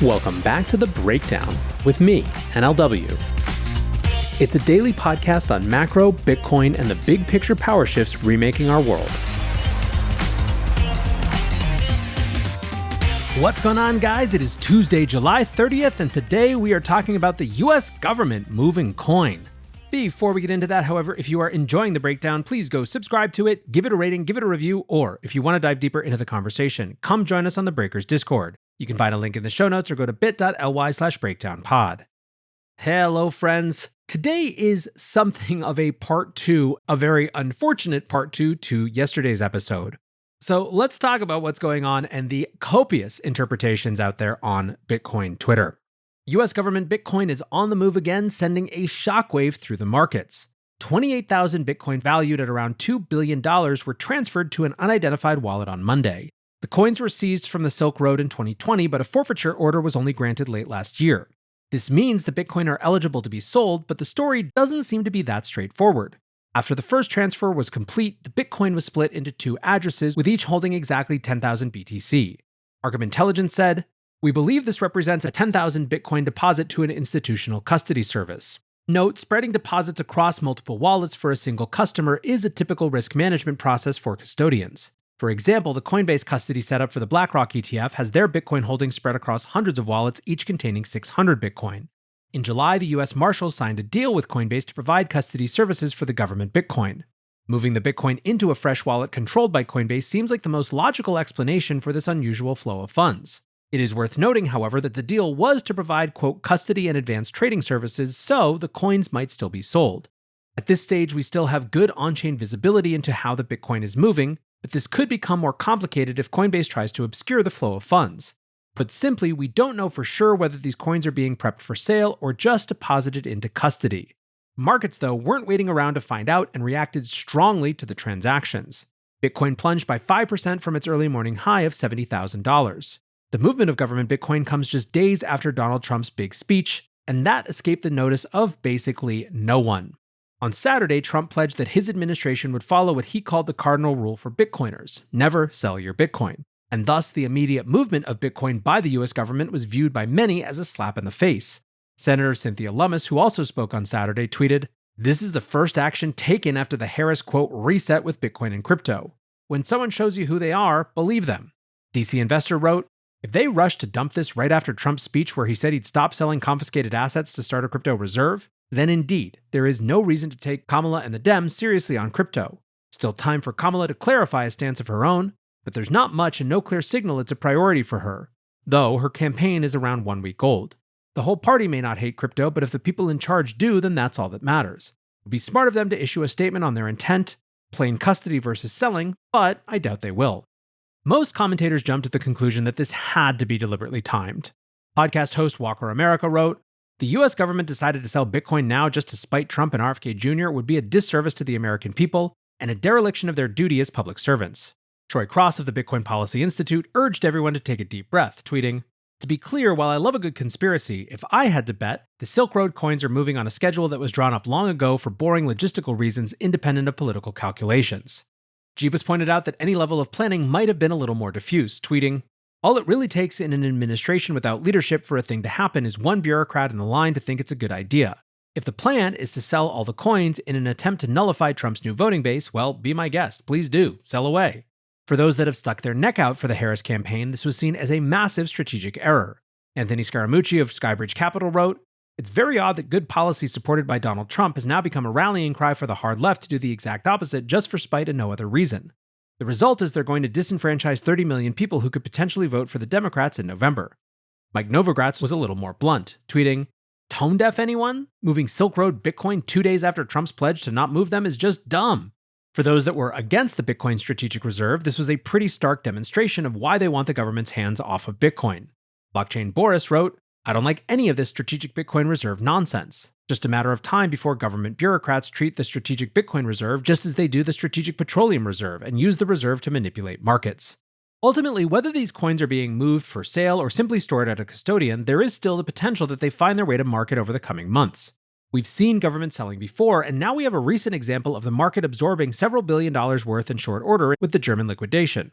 Welcome back to The Breakdown with me, NLW. It's a daily podcast on macro, Bitcoin, and the big picture power shifts remaking our world. What's going on, guys? It is Tuesday, July 30th, and today we are talking about the US government moving coin. Before we get into that, however, if you are enjoying The Breakdown, please go subscribe to it, give it a rating, give it a review, or if you want to dive deeper into the conversation, come join us on the Breakers Discord. You can find a link in the show notes or go to bit.ly/breakdownpod. Hello, friends. Today is something of a part two, a very unfortunate part two to yesterday's episode. So let's talk about what's going on and the copious interpretations out there on Bitcoin Twitter. US government Bitcoin is on the move again, sending a shockwave through the markets. 28,000 Bitcoin valued at around $2 billion were transferred to an unidentified wallet on Monday. The coins were seized from the Silk Road in 2020, but a forfeiture order was only granted late last year. This means the Bitcoin are eligible to be sold, but the story doesn't seem to be that straightforward. After the first transfer was complete, the Bitcoin was split into two addresses, with each holding exactly 10,000 BTC. Arkham Intelligence said, "We believe this represents a 10,000 Bitcoin deposit to an institutional custody service. Note, spreading deposits across multiple wallets for a single customer is a typical risk management process for custodians. For example, the Coinbase custody setup for the BlackRock ETF has their Bitcoin holdings spread across hundreds of wallets, each containing 600 Bitcoin. In July, the US Marshals signed a deal with Coinbase to provide custody services for the government Bitcoin. Moving the Bitcoin into a fresh wallet controlled by Coinbase seems like the most logical explanation for this unusual flow of funds. It is worth noting, however, that the deal was to provide, quote, custody and advanced trading services, so the coins might still be sold. At this stage, we still have good on-chain visibility into how the Bitcoin is moving, but this could become more complicated if Coinbase tries to obscure the flow of funds. Put simply, we don't know for sure whether these coins are being prepped for sale or just deposited into custody. Markets, though, weren't waiting around to find out and reacted strongly to the transactions. Bitcoin plunged by 5% from its early morning high of $70,000. The movement of government Bitcoin comes just days after Donald Trump's big speech, and that escaped the notice of basically no one. On Saturday, Trump pledged that his administration would follow what he called the cardinal rule for Bitcoiners: never sell your Bitcoin. And thus, the immediate movement of Bitcoin by the US government was viewed by many as a slap in the face. Senator Cynthia Lummis, who also spoke on Saturday, tweeted, "This is the first action taken after the Harris, quote, reset with Bitcoin and crypto. When someone shows you who they are, believe them." DC Investor wrote, "If they rushed to dump this right after Trump's speech where he said he'd stop selling confiscated assets to start a crypto reserve, then indeed, there is no reason to take Kamala and the Dems seriously on crypto. Still time for Kamala to clarify a stance of her own, but there's not much and no clear signal it's a priority for her, though her campaign is around 1 week old. The whole party may not hate crypto, but if the people in charge do, then that's all that matters. It would be smart of them to issue a statement on their intent, plain custody versus selling, but I doubt they will." Most commentators jumped to the conclusion that this had to be deliberately timed. Podcast host Walker America wrote, "The US government decided to sell Bitcoin now just to spite Trump and RFK Jr. would be a disservice to the American people and a dereliction of their duty as public servants." Troy Cross of the Bitcoin Policy Institute urged everyone to take a deep breath, tweeting, "To be clear, while I love a good conspiracy, if I had to bet, the Silk Road coins are moving on a schedule that was drawn up long ago for boring logistical reasons independent of political calculations." Jeebus pointed out that any level of planning might have been a little more diffuse, tweeting, "All it really takes in an administration without leadership for a thing to happen is one bureaucrat in the line to think it's a good idea. If the plan is to sell all the coins in an attempt to nullify Trump's new voting base, well, be my guest, please do, sell away." For those that have stuck their neck out for the Harris campaign, this was seen as a massive strategic error. Anthony Scaramucci of Skybridge Capital wrote, "It's very odd that good policy supported by Donald Trump has now become a rallying cry for the hard left to do the exact opposite just for spite and no other reason. The result is they're going to disenfranchise 30 million people who could potentially vote for the Democrats in November." Mike Novogratz was a little more blunt, tweeting, "Tone deaf anyone? Moving Silk Road Bitcoin 2 days after Trump's pledge to not move them is just dumb." For those that were against the Bitcoin Strategic Reserve, this was a pretty stark demonstration of why they want the government's hands off of Bitcoin. Blockchain Boris wrote, "I don't like any of this Strategic Bitcoin Reserve nonsense. Just a matter of time before government bureaucrats treat the Strategic Bitcoin Reserve just as they do the Strategic Petroleum Reserve and use the reserve to manipulate markets." Ultimately, whether these coins are being moved for sale or simply stored at a custodian, there is still the potential that they find their way to market over the coming months. We've seen government selling before, and now we have a recent example of the market absorbing several $1 billion worth in short order with the German liquidation.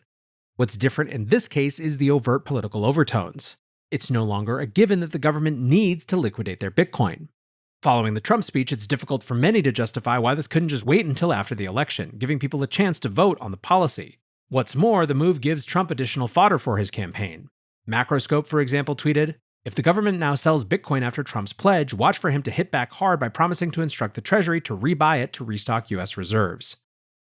What's different in this case is the overt political overtones. It's no longer a given that the government needs to liquidate their Bitcoin. Following the Trump speech, it's difficult for many to justify why this couldn't just wait until after the election, giving people a chance to vote on the policy. What's more, the move gives Trump additional fodder for his campaign. Macroscope, for example, tweeted, "If the government now sells Bitcoin after Trump's pledge, watch for him to hit back hard by promising to instruct the Treasury to rebuy it to restock US reserves."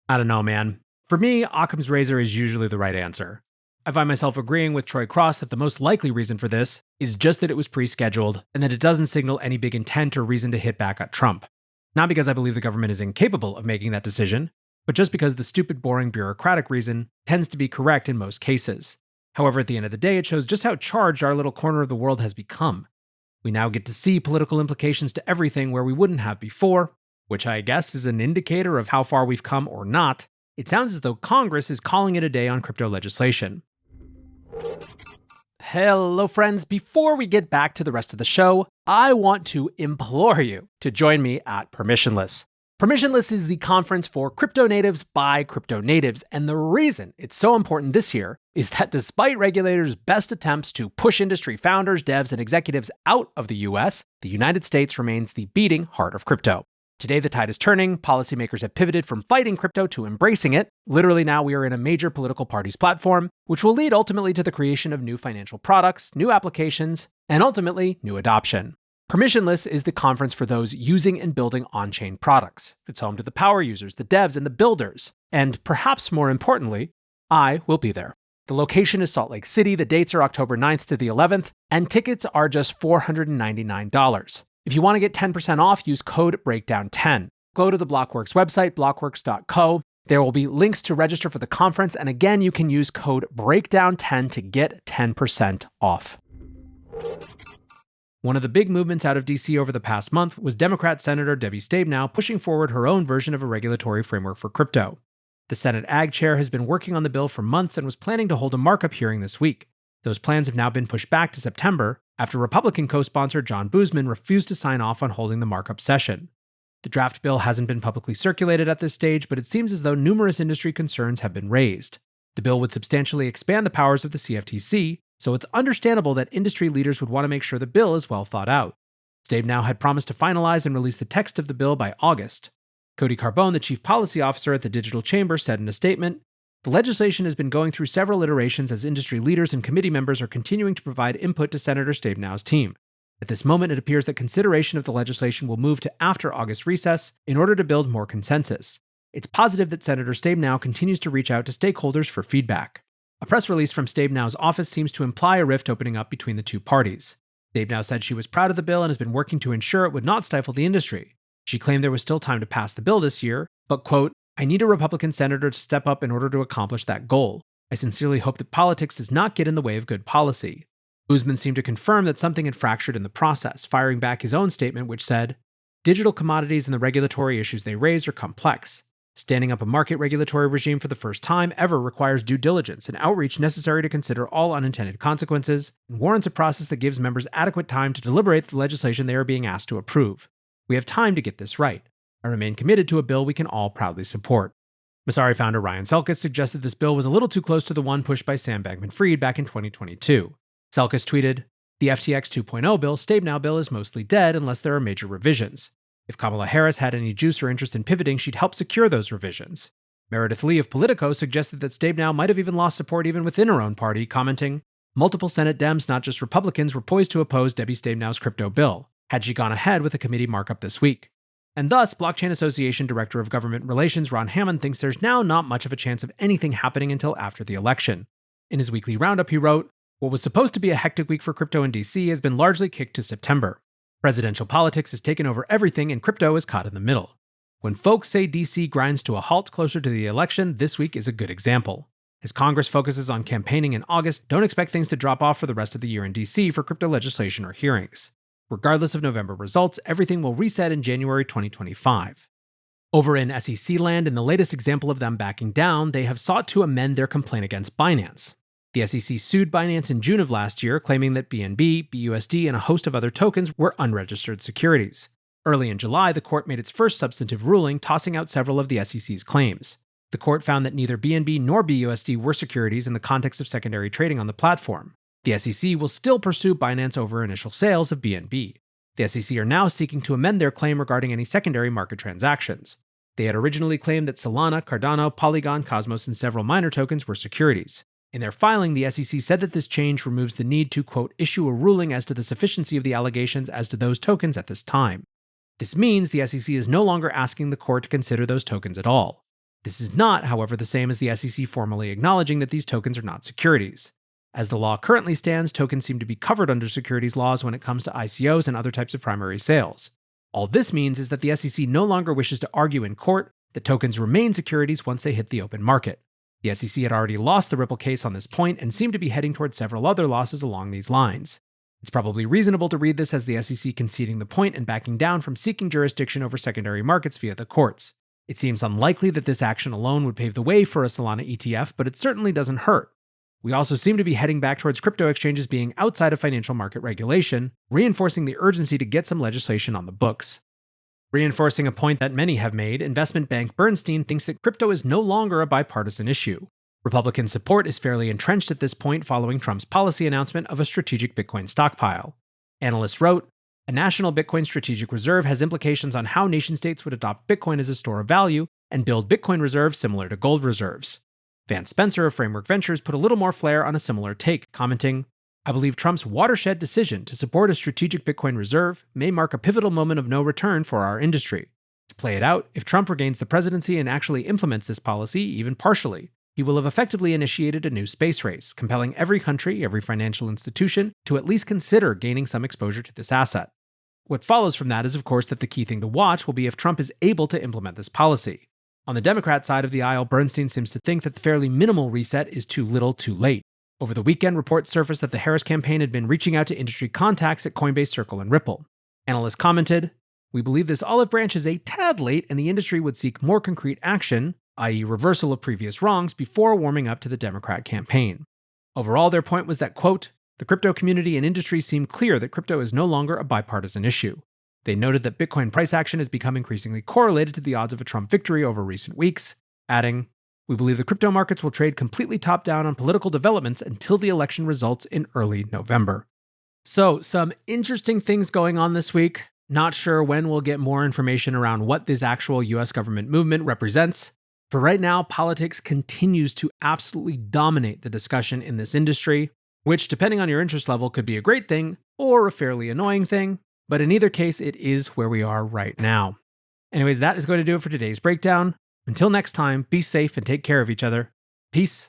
I don't know, man. For me, Occam's razor is usually the right answer. I find myself agreeing with Troy Cross that the most likely reason for this is just that it was pre-scheduled and that it doesn't signal any big intent or reason to hit back at Trump. Not because I believe the government is incapable of making that decision, but just because the stupid, boring, bureaucratic reason tends to be correct in most cases. However, at the end of the day, it shows just how charged our little corner of the world has become. We now get to see political implications to everything where we wouldn't have before, which I guess is an indicator of how far we've come or not. It sounds as though Congress is calling it a day on crypto legislation. Hello, friends. Before we get back to the rest of the show, I want to implore you to join me at Permissionless. Permissionless is the conference for crypto natives by crypto natives, and the reason it's so important this year is that despite regulators' best attempts to push industry founders, devs, and executives out of the US, the United States remains the beating heart of crypto. Today, the tide is turning. Policymakers have pivoted from fighting crypto to embracing it. Literally now we are in a major political party's platform, which will lead ultimately to the creation of new financial products, new applications, and ultimately new adoption. Permissionless is the conference for those using and building on-chain products. It's home to the power users, the devs, and the builders. And perhaps more importantly, I will be there. The location is Salt Lake City. The dates are October 9th to the 11th, and tickets are just $499. If you want to get 10% off, use code BREAKDOWN10. Go to the Blockworks website, blockworks.co. There will be links to register for the conference, and again, you can use code BREAKDOWN10 to get 10% off. One of the big movements out of DC over the past month was Democrat Senator Debbie Stabenow pushing forward her own version of a regulatory framework for crypto. The Senate Ag Chair has been working on the bill for months and was planning to hold a markup hearing this week. Those plans have now been pushed back to September after Republican co-sponsor John Boozman refused to sign off on holding the markup session. The draft bill hasn't been publicly circulated at this stage, but it seems as though numerous industry concerns have been raised. The bill would substantially expand the powers of the CFTC, so it's understandable that industry leaders would want to make sure the bill is well thought out. Stabenow had promised to finalize and release the text of the bill by August. Cody Carbone, the chief policy officer at the Digital Chamber, said in a statement, "The legislation has been going through several iterations as industry leaders and committee members are continuing to provide input to Senator Stabenow's team. At this moment, it appears that consideration of the legislation will move to after August recess in order to build more consensus. It's positive that Senator Stabenow continues to reach out to stakeholders for feedback." A press release from Stabenow's office seems to imply a rift opening up between the two parties. Stabenow said she was proud of the bill and has been working to ensure it would not stifle the industry. She claimed there was still time to pass the bill this year, but, quote, "I need a Republican senator to step up in order to accomplish that goal. I sincerely hope that politics does not get in the way of good policy." Boozman seemed to confirm that something had fractured in the process, firing back his own statement which said, "Digital commodities and the regulatory issues they raise are complex. Standing up a market regulatory regime for the first time ever requires due diligence and outreach necessary to consider all unintended consequences and warrants a process that gives members adequate time to deliberate the legislation they are being asked to approve. We have time to get this right. I remain committed to a bill we can all proudly support." Messari founder Ryan Selkis suggested this bill was a little too close to the one pushed by Sam Bankman-Fried back in 2022. Selkis tweeted, "The FTX 2.0 bill, Stabenow bill, is mostly dead unless there are major revisions. If Kamala Harris had any juice or interest in pivoting, she'd help secure those revisions." Meredith Lee of Politico suggested that Stabenow might have even lost support even within her own party, commenting, "Multiple Senate Dems, not just Republicans, were poised to oppose Debbie Stabenow's crypto bill, had she gone ahead with a committee markup this week." And thus, Blockchain Association Director of Government Relations Ron Hammond thinks there's now not much of a chance of anything happening until after the election. In his weekly roundup, he wrote, "What was supposed to be a hectic week for crypto in DC has been largely kicked to September. Presidential politics has taken over everything and crypto is caught in the middle. When folks say DC grinds to a halt closer to the election, this week is a good example. As Congress focuses on campaigning in August, don't expect things to drop off for the rest of the year in DC for crypto legislation or hearings. Regardless of November results, everything will reset in January 2025. Over in SEC land, in the latest example of them backing down, they have sought to amend their complaint against Binance. The SEC sued Binance in June of last year, claiming that BNB, BUSD, and a host of other tokens were unregistered securities. Early in July, the court made its first substantive ruling, tossing out several of the SEC's claims. The court found that neither BNB nor BUSD were securities in the context of secondary trading on the platform. The SEC will still pursue Binance over initial sales of BNB. The SEC are now seeking to amend their claim regarding any secondary market transactions. They had originally claimed that Solana, Cardano, Polygon, Cosmos, and several minor tokens were securities. In their filing, the SEC said that this change removes the need to, quote, issue a ruling as to the sufficiency of the allegations as to those tokens at this time. This means the SEC is no longer asking the court to consider those tokens at all. This is not, however, the same as the SEC formally acknowledging that these tokens are not securities. As the law currently stands, tokens seem to be covered under securities laws when it comes to ICOs and other types of primary sales. All this means is that the SEC no longer wishes to argue in court that tokens remain securities once they hit the open market. The SEC had already lost the Ripple case on this point and seemed to be heading towards several other losses along these lines. It's probably reasonable to read this as the SEC conceding the point and backing down from seeking jurisdiction over secondary markets via the courts. It seems unlikely that this action alone would pave the way for a Solana ETF, but it certainly doesn't hurt. We also seem to be heading back towards crypto exchanges being outside of financial market regulation, reinforcing the urgency to get some legislation on the books. Reinforcing a point that many have made, investment bank Bernstein thinks that crypto is no longer a bipartisan issue. Republican support is fairly entrenched at this point following Trump's policy announcement of a strategic Bitcoin stockpile. Analysts wrote, "A national Bitcoin strategic reserve has implications on how nation-states would adopt Bitcoin as a store of value and build Bitcoin reserves similar to gold reserves." Vance Spencer of Framework Ventures put a little more flair on a similar take, commenting, "I believe Trump's watershed decision to support a strategic Bitcoin reserve may mark a pivotal moment of no return for our industry. To play it out, if Trump regains the presidency and actually implements this policy, even partially, he will have effectively initiated a new space race, compelling every country, every financial institution, to at least consider gaining some exposure to this asset." What follows from that is, of course, that the key thing to watch will be if Trump is able to implement this policy. On the Democrat side of the aisle, Bernstein seems to think that the fairly minimal reset is too little too late. Over the weekend, reports surfaced that the Harris campaign had been reaching out to industry contacts at Coinbase, Circle, and Ripple. Analysts commented, "We believe this olive branch is a tad late and the industry would seek more concrete action, i.e. reversal of previous wrongs, before warming up to the Democrat campaign." Overall, their point was that, quote, "The crypto community and industry seem clear that crypto is no longer a bipartisan issue." They noted that Bitcoin price action has become increasingly correlated to the odds of a Trump victory over recent weeks, adding, "We believe the crypto markets will trade completely top-down on political developments until the election results in early November." So, some interesting things going on this week. Not sure when we'll get more information around what this actual US government movement represents. For right now, politics continues to absolutely dominate the discussion in this industry, which, depending on your interest level, could be a great thing or a fairly annoying thing. But in either case, it is where we are right now. Anyways, that is going to do it for today's breakdown. Until next time, be safe and take care of each other. Peace